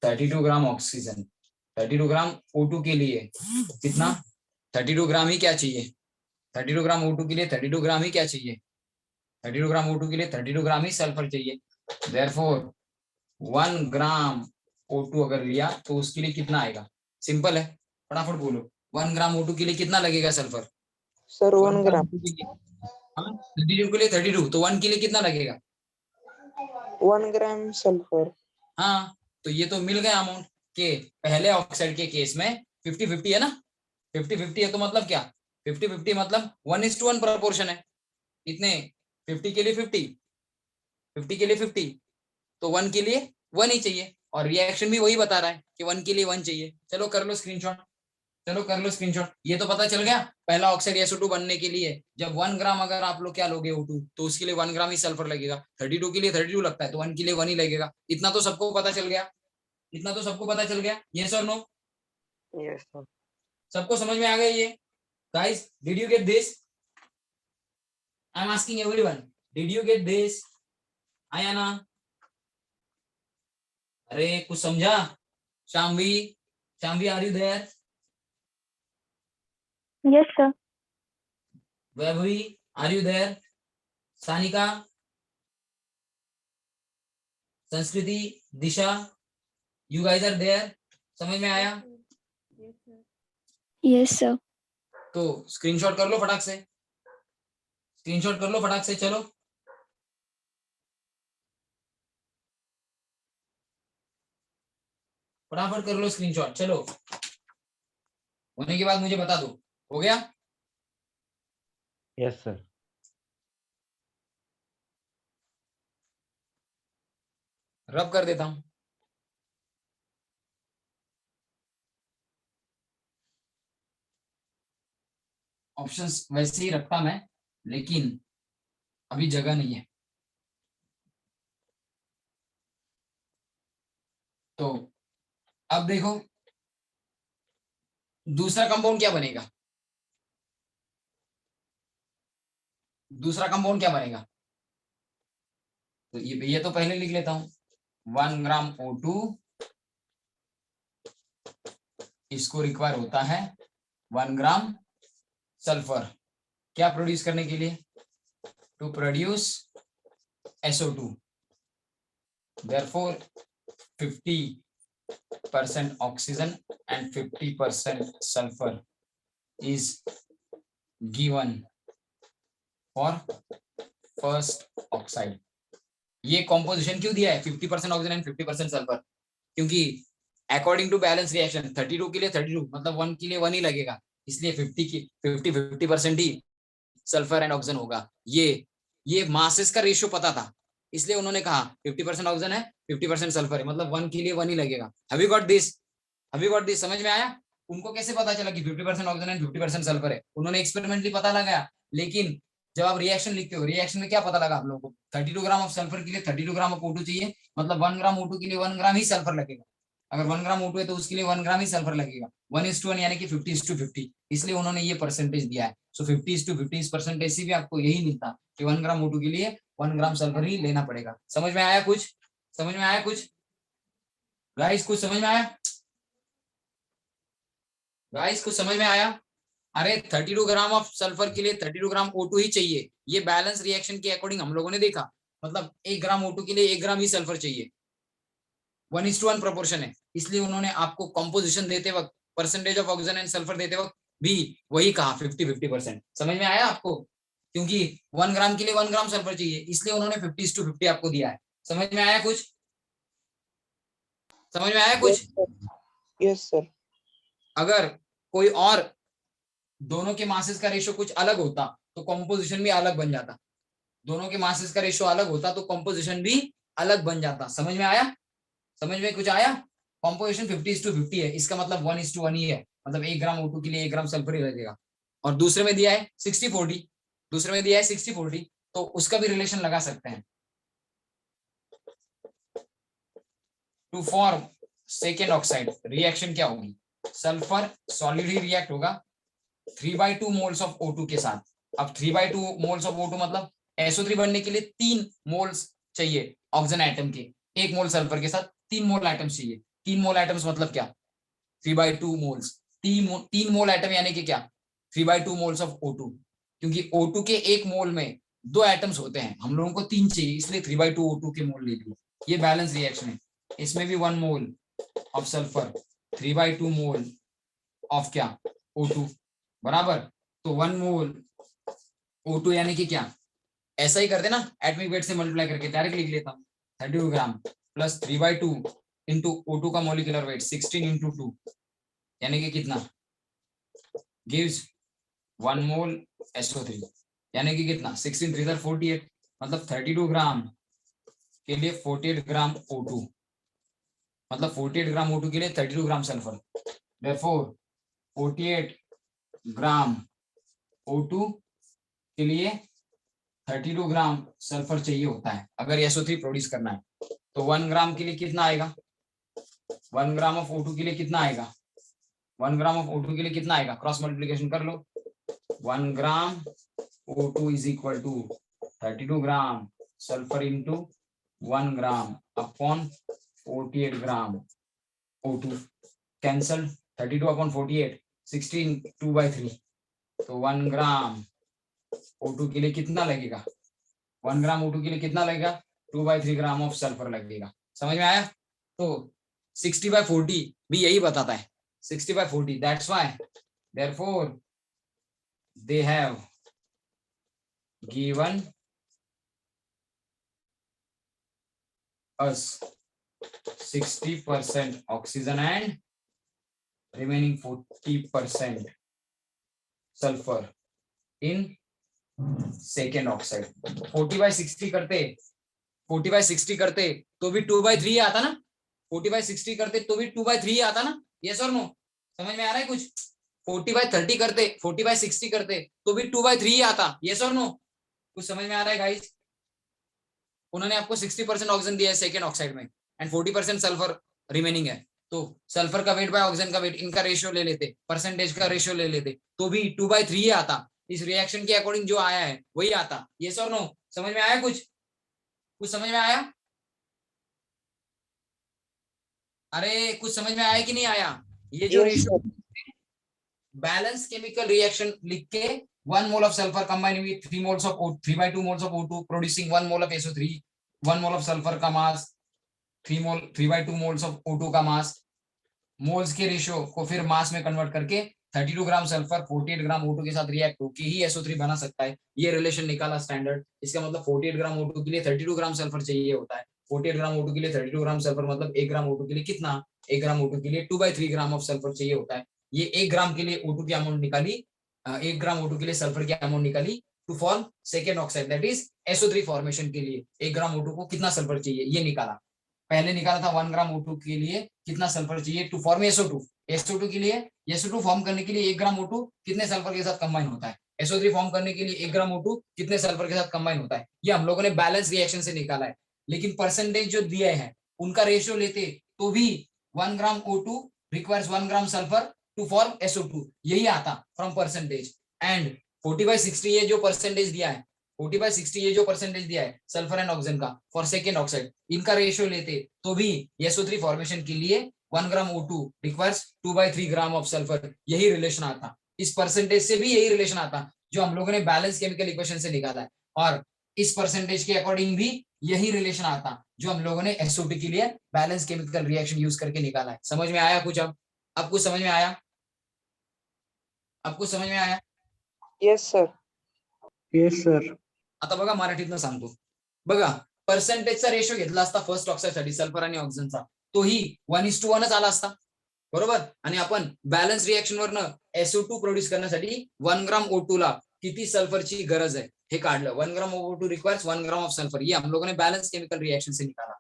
32 gram oxygen. 32 gram O2 के लिए कितना? 32 ग्राम ही क्या चाहिए? 32 ग्राम O2 के लिए 32 ग्राम ही क्या चाहिए? 32 ग्राम O2 के लिए 32 ग्राम ही सल्फर चाहिए। देयरफॉर 1 ग्राम O2 अगर लिया तो उसके लिए कितना आएगा? सिंपल है, फटाफट बोलो। 1 ग्राम O2 के लिए कितना लगेगा सल्फर? सर 1 1 ग्राम ग्राम। O2 के लिए, हाँ 32 के लिए 32, तो 1 के लिए कितना लगेगा? 1 ग्राम सल्फर। हाँ, तो ये तो मिल गया अमाउंट के पहले ऑक्साइड के केस में 50-50 है ना? 50-50 है तो मतलब क्या? 50-50 मतलब 1:1 प्रोपोर्शन है। कितने? 50 के लिए 50, 50 के लिए 50, तो 1 के लिए 1 ही चाहिए, और रिएक्शन भी वही बता रहा है कि 1 के लिए 1 चाहिए। चलो कर लो स्क्रीनशॉट, चलो कर लो स्क्रीनशॉट। ये तो पता चल गया, पहला ऑक्साइड SO2 बनने के लिए जब 1 ग्राम अगर आप लोग क्या लोगे O2, तो उसके लिए 1 ग्राम ही सल्फर लगेगा। 32 के लिए 32 लगता है, तो 1 के लिए 1 ही लगेगा। इतना तो सबको पता चल गया, इतना तो सबको पता चल गया। Yes or no? Yes sir. सबको समझ में आ गया ये? Guys, did you get this? I am asking everyone, did you get this? आया ना? अरे कुछ समझा? Shamvi, Shamvi are you there? Yes, sir. Vaibhavi are you there? Sanika, Sanskriti, Disha, you guys are there? समझ में आया? Yes, sir. तो स्क्रीनशॉट कर लो फटाक से, स्क्रीनशॉट कर लो फटाक से, चलो फटाफट कर लो स्क्रीनशॉट, चलो। होने के बाद मुझे बता दो, हो गया? Yes sir. रब कर देता हूं। ऑप्शंस वैसे ही रखता मैं, लेकिन अभी जगह नहीं है, तो अब देखो दूसरा कंपाउंड क्या बनेगा। दूसरा कंपाउंड क्या बनेगा? तो ये तो पहले लिख लेता हूं। 1 ग्राम O2 इसको रिक्वायर होता है 1 ग्राम सल्फर, क्या प्रोड्यूस करने के लिए? To produce SO2। therefore 50% oxygen and 50% sulfur is given for first oxide। ये कॉम्पोजिशन क्यों दिया है 50% ऑक्सीजन एंड 50% सल्फर, क्योंकि अकॉर्डिंग टू बैलेंस रिएक्शन 32 के लिए 32 मतलब 1 के लिए 1 ही लगेगा, इसलिए 50% ही सल्फर एंड ऑक्सीजन होगा। ये मासेस का रेशियो पता था, इसलिए उन्होंने कहा 50% ऑक्सीजन है 50% सल्फर है, मतलब 1 के लिए 1 ही लगेगा। Have you got this? Have you got this? समझ में आया? उनको कैसे पता चला कि 50% ऑक्सीजन एंड 50% सल्फर है? उन्होंने एक्सपेरिमेंटली पता लगाया, लेकिन जब आप रिएक्शन लिखते हो, रिएक्शन में क्या पता लगा आप लोगों को? 32 ग्राम ऑफ सल्फर के लिए 32 ग्राम ऑफ O2 चाहिए, मतलब 1 ग्राम O2 के लिए 1 ग्राम ही सल्फर लगेगा। अगर 1 ग्राम O2 है तो उसके लिए 1 ग्राम ही सल्फर लगेगा। 1:1 यानी कि 50:50, इसलिए उन्होंने ये परसेंटेज दिया है। सो 50:50 इस परसेंटेज से भी आपको यही मिलता कि 1 ग्राम O2 के लिए 1 ग्राम सल्फर ही लेना पड़ेगा। समझ में आया कुछ? समझ में आया कुछ गाइस? कुछ समझ में आया गाइस? कुछ समझ में आया? अरे 32 ग्राम ऑफ सल्फर के लिए 32 ग्राम O2 ही चाहिए। ये बैलेंस रिएक्शन के अकॉर्डिंग हम लोगों ने देखा, मतलब 1 ग्राम O2 के लिए 1 ग्राम ही सल्फर चाहिए। 1:1 प्रोपोर्शन है, इसलिए उन्होंने आपको कंपोजिशन देते वक्त, percentage of oxygen and sulphur देते वक्त भी वही कहा 50-50%। समझ में आया आपको? क्योंकि 1 ग्राम के लिए 1 ग्राम सल्फर चाहिए, इसलिए उन्होंने 50:50 आपको दिया है। समझ में आया कुछ? समझ में आया कुछ? Yes sir. अगर कोई और दोनों के मासेस का रेशियो कुछ अलग होता तो कंपोजिशन भी अलग बन जाता। दोनों के मासेस का रेशियो अलग होता तो कंपोजिशन भी अलग बन जाता। समझ में आया? समझ में कुछ आया? कॉम्पोजिशन 50:50 है, इसका मतलब 1:1 ही है, मतलब 1 ग्राम O2 के लिए 1 ग्राम सल्फर ही लगेगा। और दूसरे में दिया है 60-40, दूसरे में दिया है 60-40, तो उसका भी रिलेशन लगा सकते हैं। To form second oxide reaction क्या होगी? सल्फर सॉलिड ही रिएक्ट होगा 3/2 मोल्स ऑफ O2 के साथ। अब 3/2 मोल्स ऑफ O2 मतलब SO3 बनने के लिए 3 मोल्स चाहिए ऑक्सीजन एटम के, 1 मोल सल्फर के साथ 3 मोल एटम्स चाहिए। 3 मोल एटम्स मतलब क्या? 3/2 मोल्स, 3 मोल एटम यानी कि क्या? 3/2 मोल्स ऑफ O2, क्योंकि O2 के 1 मोल में 2 एटम्स होते हैं, हम लोगों को 3 चाहिए, इसलिए 3/2 O2 के मोल ले लिया। ये बैलेंस रिएक्शन है। इसमें भी 1 mole of sulphur, 3/2 mole of क्या? O2 बराबर। तो 1 मोल O2 यानी कि क्या? ऐसा ही करते ना, एटॉमिक वेट से मल्टीप्लाई करके डायरेक्ट लिख लेता हूँ। 32 ग्राम प्लस 3/2 इंटू O2 का मोलिकुलर वेट 16 इंटू 2 यानी कि कितना? गिव्स 1 मोल SO3 यानी कि कितना? 16 3 48, मतलब 32 ग्राम के लिए 48 ग्राम O2, मतलब 48 ग्राम O2 के लिए 32 gram sulphur. Therefore 48 gram O2 के लिए 32 ग्राम सल्फर चाहिए होता है अगर SO3 प्रोड्यूस करना है। तो 1 ग्राम के लिए कितना आएगा? 1 ग्राम ऑफ O2 के लिए कितना आएगा? 1 ग्राम ऑफ O2 के लिए कितना आएगा? क्रॉस मल्टीप्लिकेशन कर लो। 1 gram O2 is equal to 32 gram sulphur into 1 gram upon 48 gram O2। Cancel, 32 upon 48, 16 2/3, तो 1 ग्राम O2 के लिए कितना लगेगा? 1 ग्राम O2 के लिए कितना लगेगा? 2/3 ग्राम ऑफ सल्फर लगेगा। समझ में आया? तो 60/40 भी यही बताता है, 60/40। That's why therefore they have given us 60% oxygen and remaining 40% sulfur in second oxide। 40/60 करते, 40/60 करते तो भी 2/3 आता ना? 40/60 करते तो भी 2/3 आता ना? Yes or no? समझ में आ रहा है कुछ? 40/30 करते, 40/60 करते तो भी 2/3 आता। Yes or no? कुछ समझ में आ रहा है गाइस? उन्होंने आपको 60% ऑक्सीजन दिया है सेकेंड ऑक्साइड में एंड 40% सल्फर रिमेनिंग है, तो सल्फर का वेट बाय ऑक्सीजन का वेट, इनका रेशियो ले लेते, परसेंटेज का रेशियो ले लेते तो भी 2/3 आता। इस रिएक्शन के अकॉर्डिंग जो आया है वही आता। Yes or no? समझ में आया कुछ? कुछ समझ में आया? अरे कुछ समझ में आया कि नहीं आया? ये जो रेशियो बैलेंस केमिकल रिएक्शन लिख के 1 mole of sulphur combining with 3 moles of 3/2 moles of O2 producing 1 mole of SO3, 1 mole of sulphur का मास, 3/2 मोल्स ऑफ O2 का मास, मोल्स के रेशियो को फिर मास में कन्वर्ट करके 32 ग्राम सल्फर 48 ग्राम O2 के साथ रिएक्ट होके ही SO3 बना सकता है। ये रिलेशन निकाला स्टैंडर्ड। इसका मतलब 48 ग्राम O2 के लिए 32 ग्राम सल्फर चाहिए होता है। 48 ग्राम O2 के लिए 32 ग्राम सल्फर मतलब 1 ग्राम O2 के लिए कितना? 1 ग्राम O2 के लिए 2/3 ग्राम ऑफ सल्फर चाहिए होता है। ये 1 ग्राम के लिए O2 की अमाउंट निकाली, 1 ग्राम O2 के लिए सल्फर की अमाउंट निकाली to form second oxide, that is SO3 formation के लिए 1 ग्राम O2 को कितना सल्फर चाहिए ये निकाला। पहले निकाला था 1 ग्राम O2 के लिए कितना सल्फर चाहिए टू फॉर्म SO2। SO2 के लिए, SO2 फॉर्म करने के लिए 1 ग्राम O2 कितने सल्फर के साथ कंबाइन होता है? SO3 फॉर्म करने के लिए 1 ग्राम O2 कितने सल्फर के साथ कंबाइन होता है? ये हम लोगों ने बैलेंस रिएक्शन से निकाला है। लेकिन परसेंटेज जो दिए हैं उनका रेशियो लेते तो भी 1 gram O2 requires 1 gram sulphur to form SO2, यही आता फ्रॉम परसेंटेज। एंड 40/60 ये जो परसेंटेज दिया है, 40/60 ये जो परसेंटेज दिया है सल्फर एंड ऑक्सीजन का फॉर सेकेंड ऑक्साइड, इनका रेशियो लेते तो भी SO3 फॉर्मेशन के लिए 1 gram O2 requires 2/3 gram of sulphur, यही रिलेशन आता। इस परसेंटेज से भी यही रिलेशन आता जो हम लोगों ने बैलेंस केमिकल इक्वेशन से निकाला है, और इस परसेंटेज के अकॉर्डिंग भी यही रिलेशन आता जो हम लोगों ने SO2 के लिए बैलेंस केमिकल रिएक्शन यूज करके निकाला है। समझ में आया कुछ? अब कुछ समझ में आया? अब कुछ समझ में आया? Yes sir. Yes sir. आता बघा मराठीतनं सांगतो बघा, पर्सेंटेजचा रेशो घेतला असता फर्स्ट ऑक्साइड साठी सल्फर आणि ऑक्सिजनचा, तोही 1:1 आला असता बरोबर. आणि आपण बॅलन्स रिएक्शन वरनं SO2 प्रोड्यूस करण्यासाठी 1 ग्राम O2 ला किती सल्फरची गरज आहे हे काढलं. 1 gram O2 requires 1 gram of sulphur, ये हम लोगों ने बैलेंस केमिकल रिएक्शन से निकाला.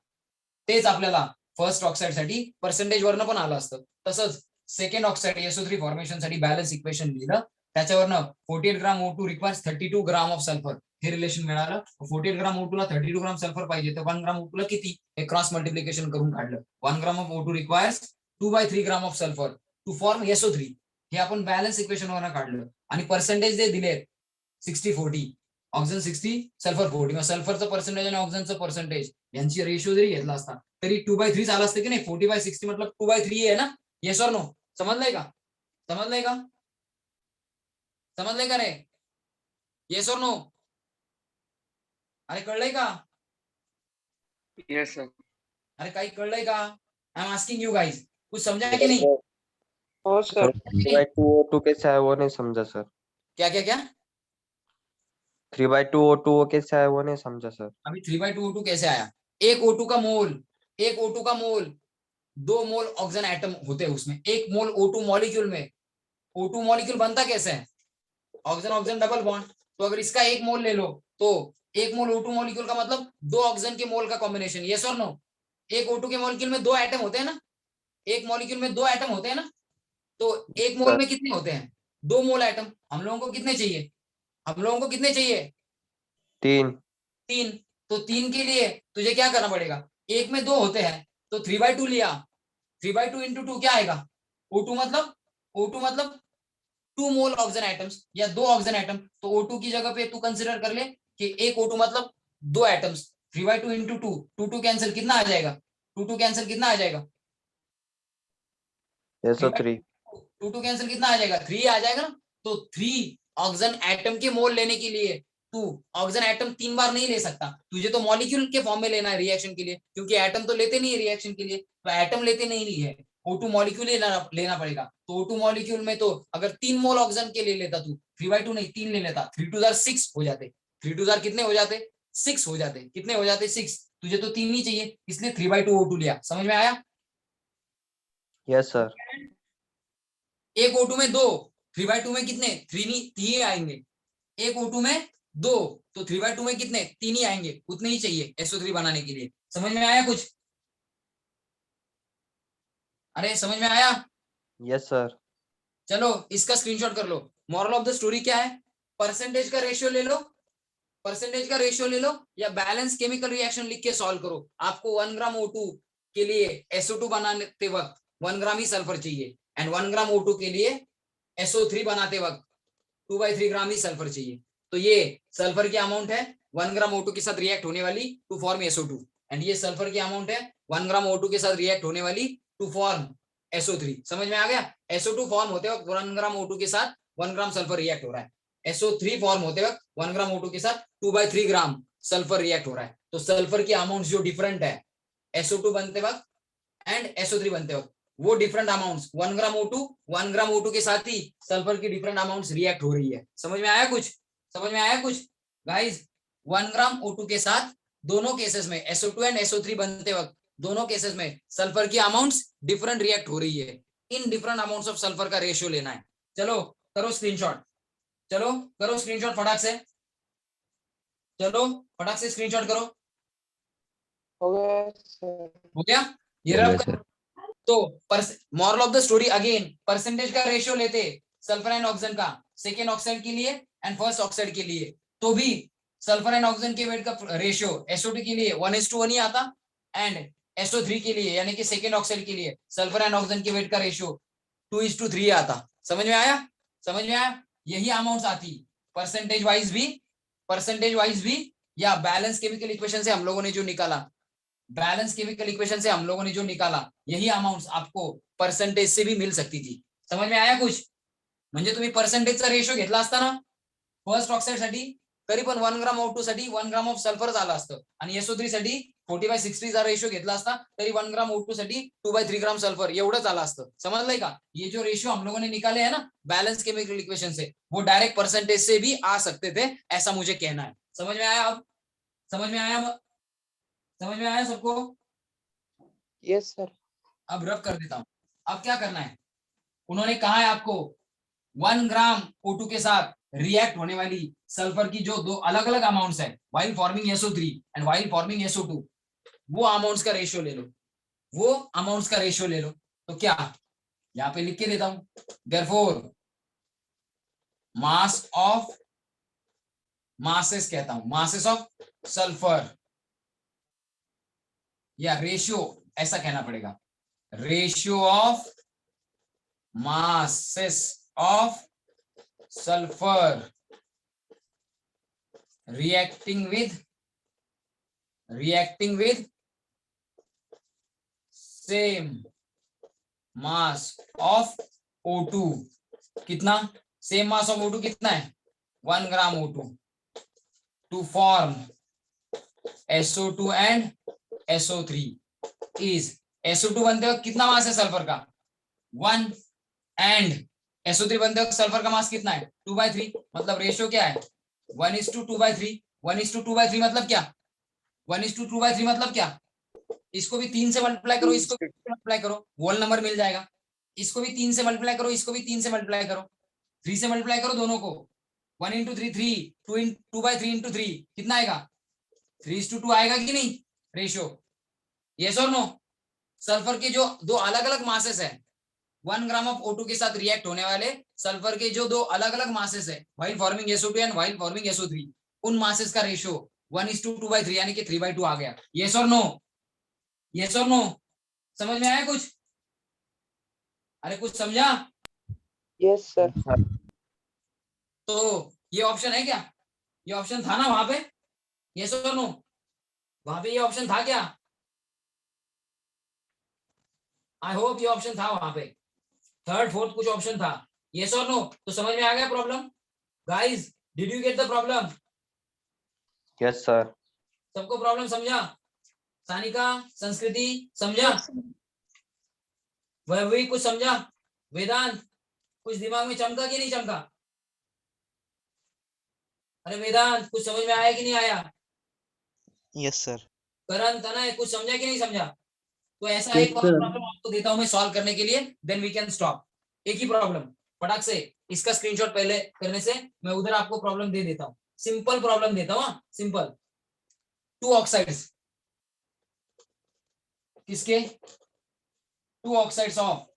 तेच आपल्याला फर्स्ट ऑक्साइड साठी पर्सेंटेज वरनं पण आलं असतं. तसंच सेकंड ऑक्साइड SO3 फॉर्मेशन साठी बॅलन्स इक्वेशन लिहिलं, त्याच्यावरनं 48 gram O2 requires 32 gram of sulphur हे रिलेशन मिळालं. 48 ग्राम O2 ला 32 ग्राम सल्फर पाहिजे, तर 1 ग्राम O2 ला किती हे क्रॉस मल्टिप्लिकेशन करून काढलं. 1 gram of O2 requires 2/3 gram of sulphur to form SO3, हे आपण बॅलन्स इक्वेशन वरनं काढलं. आणि पर्सेंटेज जे दिले 60-40, ऑक्सिजन 60 सल्फर 40, मग सल्फरचं पर्सेंटेज आणि ऑक्सिजनचं पर्सेंटेज यांची रेशिओ जरी घेतला असता तरी 2/3 झालं असतं की नाही. 40/60 मतलब 2/3 आहे ना. येस और नो? समजलंय का? समजलंय का? समजलंय का रे? येस और नो? अरे कळलंय का? Yes sir. अरे काही कळलंय का? आई एम आस्किंग यू गाइस, कुछ समझा कि नहीं? हो सर. 3/2 कैसा है वो नहीं समझा सर. क्या क्या क्या? 3/2 O2 वो कैसा है वो नहीं समझा सर. अभी 3/2 O2 कैसे आया? एक O2 का मोल, एक O2 का मोल 2 मोल ऑक्सीजन एटम होते हैं उसमें. एक मोल O2 मॉलिक्यूल में, O2 मॉलिक्यूल बनता कैसे है? Oxygen oxygen double bond. तो अगर इसका एक मोल ले लो तो एक मोल O2 मॉलिक्यूल का मतलब 2 ऑक्सीजन के मोल का कॉम्बिनेशन. Yes or no? एक O2 के मॉलिक्यूल में 2 एटम होते हैं ना, एक मॉलिक्यूल में 2 एटम होते हैं ना. तो एक मोल में कितने होते हैं? 2 मोल एटम. हम लोगों को कितने चाहिए? हम लोगों को कितने चाहिए? 3. 3. तो 3 के लिए तुझे क्या करना पड़ेगा? एक में 2 होते हैं तो 3/2 लिया. 3/2 इंटू 2 क्या आएगा? O2 मतलब 2 मोल ऑक्सीजन एटम्स या 2 ऑक्सीजन एटम. तो O2 की जगह पे तू कंसिडर कर ले कि एक O2 मतलब 2 एटम्स. 3/2 इंटू 2 कैंसिल कितना आ जाएगा? 2 कैंसिल कितना आ जाएगा? SO3. 2 कैंसिल कितना आ जाएगा? 3 आ जाएगा ना. तो 3 ऑक्सीजन एटम के मोल लेने के लिए तू ऑक्सीजन एटम 3 बार नहीं ले सकता. तुझे तो मॉलिक्यूल के फॉर्म में लेना है रिएक्शन के लिए, क्योंकि एटम तो लेते नहीं है रिएक्शन के लिए. तो एटम लेते नहीं है, O2 मॉलिक्यूल लेना पड़ेगा. तो O2 मॉलिक्यूल में तो अगर 3 मोल ऑक्सीजन के ले लेता तू, 3/2 नहीं 3 ले लेता, 3 2 6 हो जाते. 3 2 कितने हो जाते? 6 हो जाते. कितने हो जाते? 6. तुझे तो 3 ही चाहिए, इसलिए 3/2 O2 लिया. समझ में आया? Yes sir. एक O2 में 2, 3/2 में कितने? 3 ही आएंगे. एक O2 में 2, तो 3/2 में कितने? 3 ही आएंगे. उतने ही चाहिए SO3 बनाने के लिए. समझ में आया कुछ? अरे समझ में आया? Yes sir. चलो इसका स्क्रीनशॉट कर लो. मॉरल ऑफ द स्टोरी क्या है? परसेंटेज का रेशियो ले लो, परसेंटेज का रेशियो ले लो या बैलेंस केमिकल रिएक्शन लिख के सॉल्व करो. आपको 1 ग्राम O2 के लिए SO2 बनाते वक्त 1 ग्राम ही सल्फर चाहिए, एंड 1 ग्राम O2 के लिए SO3 बनाते वक्त 2/3 ग्राम ही सल्फर चाहिए. तो ये सल्फर की अमाउंट है 1 ग्राम O2 के साथ रिएक्ट होने वाली टू फॉर्म SO2, एंड ये सल्फर की अमाउंट है 1 ग्राम O2 के साथ रिएक्ट होने वाली टू फॉर्म SO3. समझ में आ गया? SO2 फॉर्म होते वक्त 1 ग्राम O2 के साथ 1 ग्राम सल्फर रिएक्ट हो रहा है. SO3 फॉर्म होते वक्त 1 ग्राम O2 के साथ 2/3 ग्राम सल्फर रिएक्ट हो रहा है. तो सल्फर की अमाउंट जो डिफरेंट है SO2 बनते वक्त एंड SO3 बनते वक्त, वो डिफरेंट अमाउंट्स 1 ग्राम O2 के साथ ही सल्फर की डिफरेंट अमाउंट्स रिएक्ट हो रही है। समझ में आया कुछ? समझ में आया कुछ गाइस? 1 ग्राम O2 के साथ दोनों केसेस में SO2 एंड SO3 बनते वक्त दोनों केसेस में सल्फर की अमाउंट्स डिफरेंट रिएक्ट हो रही है। In different amounts of sulphur का रेशियो लेना है। चलो करो स्क्रीनशॉट, चलो करो स्क्रीनशॉट फटाक से, चलो फटाक से स्क्रीनशॉट करो। हो गया सर। हो गया? ये हो गया रब सर। तो moral of the story again percentage का रेशियो लेते सल्फर एंड ऑक्सीजन का सेकेंड ऑक्साइड के लिए एंड फर्स्ट ऑक्साइड के लिए, तो भी सल्फर एंड ऑक्सीजन के वेट का रेशियो SO2 के लिए 1:1 ही आता एंड SO3 के लिए यानी कि सेकेंड ऑक्साइड के लिए सल्फर एंड ऑक्सीजन के वेट का रेशियो 2:3 आता। समझ में आया? समझ में आया? यही अमाउंट्स आती परसेंटेज वाइज भी या बैलेंस केमिकल इक्वेशन से हम लोगों ने जो निकाला, बैलेंस केमिकल इक्वेशन से हम लोगों ने जो निकाला यही अमाउंट्स आपको परसेंटेज से भी मिल सकती थी। समझ में आया कुछ? म्हणजे तुम्ही परसेंटेजचा रेशो घेतला असता ना फर्स्ट ऑक्साइड साठी तरी पण 1 ग्राम O2 साठी 1 ग्राम ऑफ सल्फर आला असतं आणि SO3 साठी 40/60 चा रेशो घेतला असता तरी 1 ग्राम O2 साठी 2/3 ग्राम सल्फर एवढंच आला असतं। समझलंय का? ये जो रेशियो हम लोगों ने निकाले है ना बैलेंस केमिकल इक्वेशन से वो डायरेक्ट परसेंटेज से भी आ सकते थे, ऐसा मुझे कहना है। समझ में आया? अब समझ में आया? समझ में आया सबको? Yes sir. अब रब कर देता हूं। अब क्या करना है, उन्होंने कहा है आपको 1 ग्राम O2 के साथ रिएक्ट होने वाली सल्फर की जो दो अलग अलग अमाउंट्स है while forming SO3 and while forming SO2, वो अमाउंट्स का रेशियो ले लो, वो अमाउंट्स का रेशियो ले लो। तो क्या यहाँ पे लिख के देता हूं, देयरफॉर मासेस कहता हूं, मासेस ऑफ सल्फर या रेशियो ऐसा कहना पड़ेगा, ratio of masses of sulfur reacting with same mass of O2, कितना सेम मास ऑफ O2 कितना है 1 gram O2 to form SO2 and SO3 is SO2 बनते वक्त कितना मास है सल्फर का 1 एंड SO3 बनते वक्त सल्फर का मास कितना है 2/3, मतलब रेशियो क्या है 1:2/3। 1:2/3 मतलब क्या 1:2/3 मतलब क्या, इसको भी 3 से मल्टीप्लाई करो, इसको भी मल्टीप्लाई करो, होल नंबर मिल जाएगा। इसको भी 3 से मल्टीप्लाई करो, इसको भी 3 से मल्टीप्लाई करो, 3 से मल्टीप्लाई करो दोनों को, 1 × 3 3, 2/3 × 3 कितना आएगा 3:2 आएगा कि नहीं ratio? Yes or no? Sulphur के जो दो अलग अलग मासेस है 1 ग्राम ऑफ O2 के साथ रिएक्ट होने वाले सल्फर के जो दो अलग अलग मासेस है while forming SO2 and while forming SO3, उन मासेस का रेशियो 1:2/3 यानी कि 3/2 आ गया। Yes or no? Yes or no? समझ में आया कुछ? अरे कुछ समझा? Yes sir. तो ये ऑप्शन है क्या? ये ऑप्शन था ना वहां पे? Yes or no? वहां पे ये ऑप्शन था क्या? आई होप ये ऑप्शन था वहां पे, थर्ड फोर्थ कुछ ऑप्शन था। Yes or no? तो समझ में आ गया problem guys? Did you get the problem? Yes sir. सबको प्रॉब्लम समझा? सानिका, संस्कृति समझा? वही कुछ समझा? वेदांत कुछ दिमाग में चमका कि नहीं चमका? अरे वेदांत कुछ समझ में आया कि नहीं आया? Yes sir. करण, तनय कुछ समझा कि नहीं समझा? तो ऐसा Yes, एक और sir. प्रॉब्लम आपको देता हूं मैं सॉल्व करने के लिए, देन वी कैन स्टॉप। एक ही प्रॉब्लम फटाक से, इसका स्क्रीनशॉट पहले करने से मैं उधर आपको प्रॉब्लम दे देता हूं, सिंपल प्रॉब्लम देता हूं। सिंपल 2 ऑक्साइड्स, किसके 2 oxides of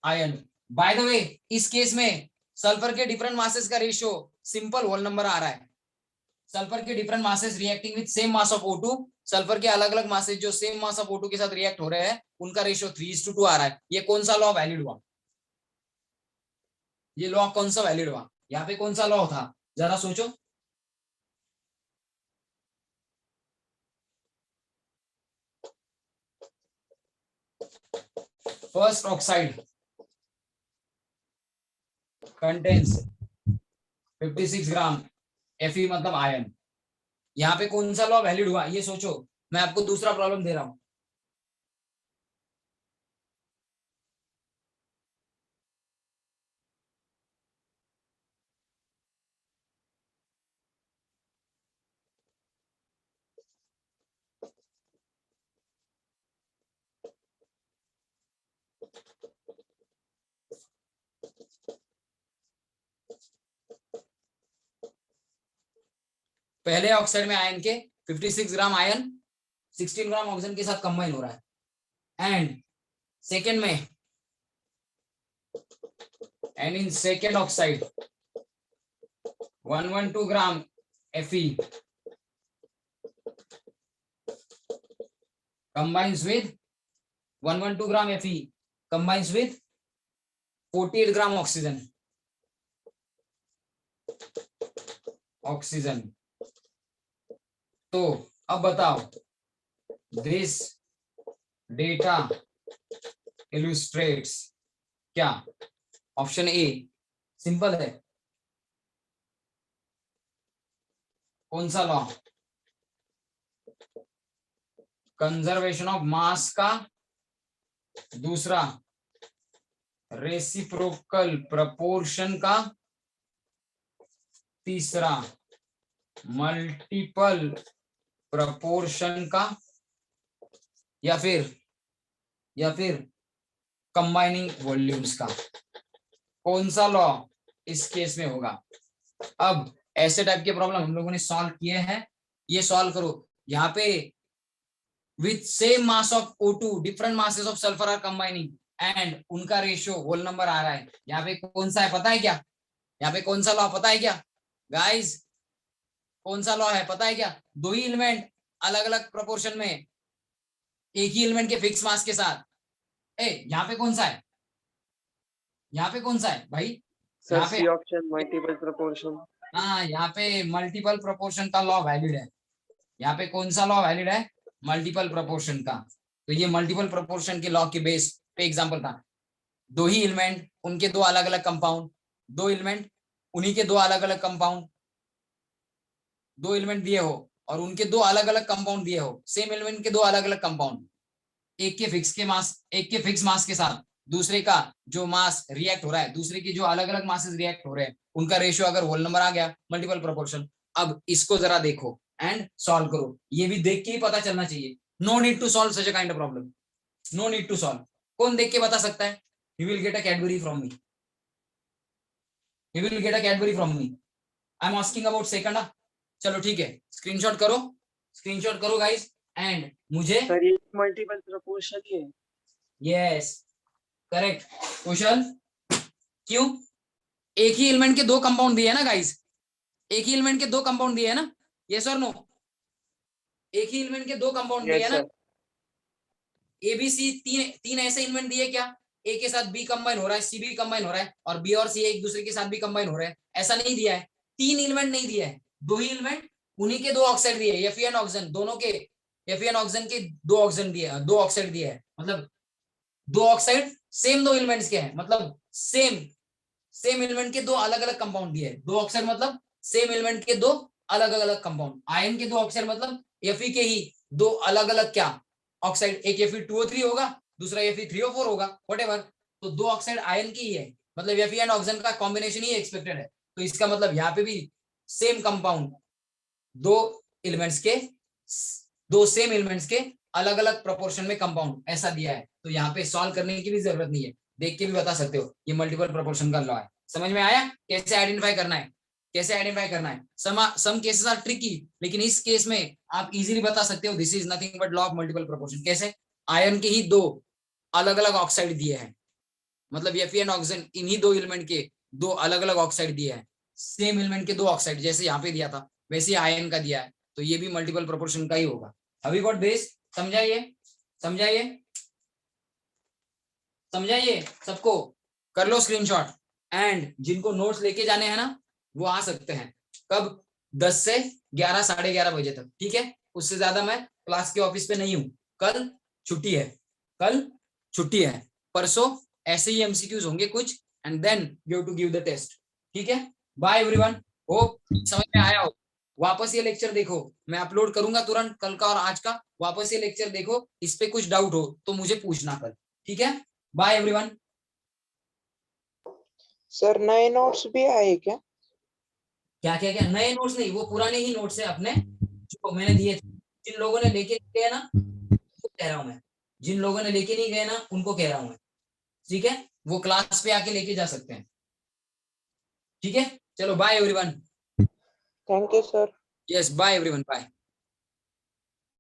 iron. By the way इस केस में सल्फर के डिफरेंट मासेस का रेशियो सिंपल होल नंबर आ रहा है। सल्फर के different masses reacting with same mass of O2, sulphur के अलग अलग मासेस जो सेम मास ऑफ O2 के साथ रिएक्ट हो रहे हैं उनका रेशियो 3:2 आ रहा है। ये कौन सा लॉ वैलिड हुआ? ये लॉ कौन सा वैलिड हुआ? यहाँ पे कौन सा लॉ था जरा सोचो। फर्स्ट ऑक्साइड कंटेन्स 56 ग्राम Fe मतलब आयरन, यहाँ पे कौन सा लॉ वैलिड हुआ ये सोचो। मैं आपको दूसरा प्रॉब्लम दे रहा हूं। पहले ऑक्साइड में आयन के 56 ग्राम आयन 16 ग्राम ऑक्सीजन के साथ कंबाइन हो रहा है, एंड सेकेंड में and in second oxide 112 gram Fe combines with 112 gram Fe combines with 48 gram oxygen. तो अब बताओ, this data illustrates क्या? ऑप्शन ए सिंपल है, कौन सा लॉ? कंजर्वेशन ऑफ मास का, दूसरा रेसिप्रोकल प्रपोर्शन का, तीसरा मल्टीपल प्रपोर्शन का, या फिर कंबाइनिंग वॉल्यूम्स का? कौन सा लॉ इस केस में होगा? अब ऐसे टाइप के प्रॉब्लम हम लोगों ने सॉल्व किए हैं, ये सॉल्व करो। यहाँ पे with same mass of O2 different masses of sulphur are combining and उनका रेशियो होल नंबर आ रहा है। यहाँ पे कौन सा है पता है क्या? यहाँ पे कौन सा लॉ पता है क्या गाइस? कौन सा लॉ है पता है क्या? दो ही एलिमेंट अलग अलग प्रोपोर्शन में एक ही एलिमेंट के फिक्स मास के साथ। यहाँ पे कौन सा है? यहाँ पे कौन सा है भाई? यहाँ पे ऑप्शन मल्टीपल प्रोपोर्शन। हाँ, यहाँ पे मल्टीपल प्रोपोर्शन का लॉ वैलिड है। यहाँ पे कौन सा लॉ वैलिड है? मल्टीपल प्रोपोर्शन का। तो ये मल्टीपल प्रोपोर्शन के लॉ के बेस पे एग्जांपल था। दो ही एलिमेंट, उनके दो अलग अलग कंपाउंड, दो एलिमेंट उन्हीं के दो अलग अलग कंपाउंड, दो एलिमेंट दिए हो और उनके दो अलग अलग कंपाउंड दिए हो, सेम एलिमेंट के दो अलग अलग कंपाउंड, एक के फिक्स मास के साथ दूसरे का जो मास रिएक्ट हो रहा है, दूसरे के जो अलग अलग मासेस रिएक्ट हो रहे हैं, उनका रेशियो अगर होल नंबर आ गया, मल्टीपल प्रोपोर्शन। अब इसको जरा देखो एंड सॉल्व करो। ये भी देख के ही पता चलना चाहिए। No need to solve such a kind of problem, no need to solve. कौन देख के बता सकता है? You will get a Cadbury from me, you will get a Cadbury from me. I am asking about second. चलो ठीक है, स्क्रीनशॉट करो गाइस एंड मुझे। सर ये मल्टीपल प्रोपोर्शन ही है। Yes correct question. क्यों? एक ही एलिमेंट के दो कंपाउंड दिए है ना गाइस, एक ही एलिमेंट के दो कंपाउंड दिए है ना, यस और नो? एक ही एलिमेंट के दो कंपाउंड दिए है ना। ए बी सी तीन ऐसे एलिमेंट दिए क्या? ए के साथ बी कंबाइन हो रहा है, सी भी कंबाइन हो रहा है, और बी और सी एक दूसरे के साथ भी कंबाइन हो रहे हैं, ऐसा नहीं दिया है। तीन एलिमेंट नहीं दिया है, दो ही एलिमेंट, उन्हीं के दो ऑक्साइड दिए, एफ एंड ऑक्सीजन, दोनों के एफ एंड ऑक्सीजन के दो ऑक्सीजन दिए, दो ऑक्साइड दिए है। मतलब दो ऑक्साइड सेम दो एलिमेंट्स के हैं, मतलब सेम एलिमेंट के दो अलग अलग कंपाउंड दिए है। दो ऑक्साइड मतलब सेम एलिमेंट के दो अलग अलग कंपाउंड। आयन के दो ऑक्साइड मतलब Fe के ही दो अलग अलग क्या ऑक्साइड, एक Fe2O3 होगा, दूसरा Fe3O4 होगा, व्हाटएवर। तो दो ऑक्साइड आयन की ही है, मतलब Fe एंड ऑक्सीजन का कॉम्बिनेशन ही एक्सपेक्टेड है। तो इसका मतलब यहाँ पे भी सेम कंपाउंड, दो सेम एलिमेंट्स के अलग अलग प्रोपोर्शन में कंपाउंड, ऐसा दिया है। तो यहाँ पे सॉल्व करने की भी जरूरत नहीं है, देख के भी बता सकते हो। ये मल्टीपल प्रोपोर्शन का लॉ है। समझ में आया कैसे आइडेंटिफाई करना है? सम केसेस आर ट्रिकी, लेकिन इस केस में आप इजीली बता सकते हो this is nothing but law of multiple proportion. कैसे? आयन के ही दो अलग अलग ऑक्साइड दिए हैं, मतलब Fe एंड ऑक्सीजन, इन्हीं दो एलिमेंट के दो अलग अलग ऑक्साइड दिए हैं, सेम एलिमेंट के दो ऑक्साइड, जैसे यहाँ पे दिया था वैसे आयन का दिया है। तो ये भी मल्टीपल प्रोपोर्शन का ही होगा। अभी गॉट दिस? समझाइए सबको, कर लो स्क्रीनशॉट। एंड जिनको नोट्स लेके जाने हैं ना, वो आ सकते हैं कब? 10 से 11 साढ़े 11 बजे तक, ठीक है? उससे ज्यादा मैं क्लास के ऑफिस पे नहीं हूँ। कल छुट्टी है, परसों ऐसे ही एमसीक्यूज होंगे कुछ, and then you have to give the test, ठीक है? बाय एवरीवन, होप समझ में आया हो। वापस ये लेक्चर देखो, मैं अपलोड करूंगा तुरंत कल का और आज का। वापस ये लेक्चर देखो, इस पे कुछ डाउट हो तो मुझे पूछना कल, ठीक है? Bye everyone. सर नए नोट्स भी आए क्या? क्या नए नोट्स नहीं, वो पुराने ही नोट्स है अपने जो मैंने दिए थे। जिन लोगों ने लेके गए ना, उनको कह रहा हूं मैं, जिन लोगों ने लेके नहीं गए ना, उनको कह रहा हूं मैं, ठीक है? वो क्लास पे आके लेके जा सकते हैं, ठीक है? चलो bye everyone. Thank you sir. Yes, bye everyone. Bye.